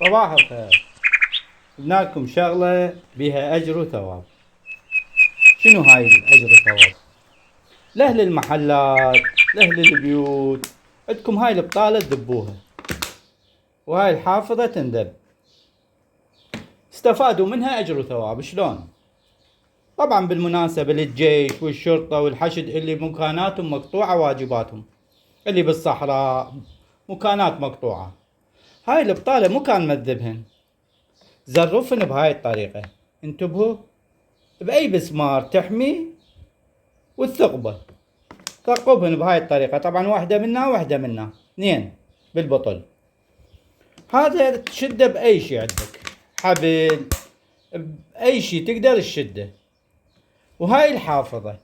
صباح الخير. جبنا لكم شغلة بها أجر وثواب. شنو هاي الأجر وثواب؟ لأهل المحلات، لأهل البيوت، عندكم هاي البطالة تذبوها، وهاي الحافظة تنذب، استفادوا منها أجر وثواب. شلون؟ طبعا بالمناسبة للجيش والشرطة والحشد اللي مكاناتهم مقطوعة واجباتهم، اللي بالصحراء مكانات مقطوعة، هاي البطالة مو كان مذبهن، زرفن بهاي الطريقة. انتبهوا، بأي مسمار تحمي والثقبة، ثقبهن بهاي الطريقة. طبعا واحدة منا اثنين بالبطل. هذا تشده بأي شي عندك، حبل، بأي شي تقدر تشده. وهاي الحافظة،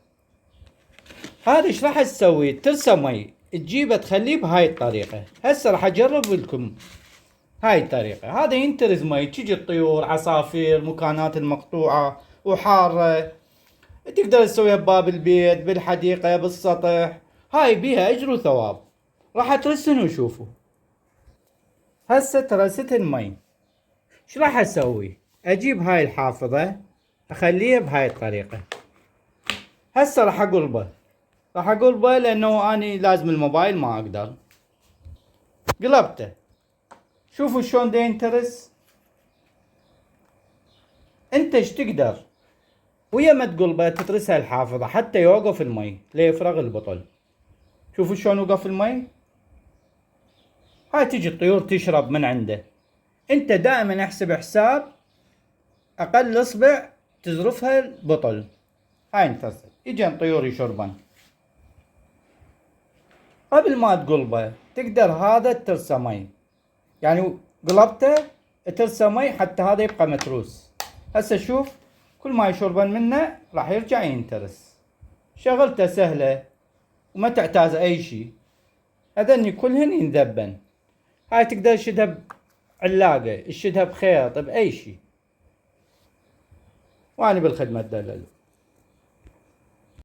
هذا ايش راح تسوي؟ ترسى مي تجيبه تخليه بهاي الطريقة. هسه راح اجرب لكم هاي الطريقة. هذا ينترز مي، تجي الطيور، عصافير، مكانات المقطوعة وحارة، تقدر تسويها بباب البيت، بالحديقة، بالسطح. هاي بيها اجر وثواب. راح ترسن وشوفوا. هسه ترستن مي، ايش راح اسوي؟ اجيب هاي الحافظة اخليها بهاي الطريقة. هسه راح اقلبه لانه اني لازم الموبايل ما اقدر. قلبته، شوفوا شلون دا ينترس. انت ايش تقدر ويا ما تقلبه تترسها الحافظة حتى يوقف المي ليفرغ البطل. شوفوا شلون وقف المي. هاي تجي الطيور تشرب من عنده. انت دائما احسب حساب اقل اصبع تزرفها البطل. هاي انتصل يجن طيور يشربن. قبل ما تقلبه تقدر هذا ترسى مي، يعني قلبته ترسى مي حتى هذا يبقى متروس. هسه شوف، كل ما يشربن منه راح يرجع ينترس. شغلته سهلة وما تحتاج اي شي. هذني كلهن ينذبن. هاي تقدر تشدها بعلاقة، تشدها بخيط، بأي شي، وأنا بالخدمة دلل.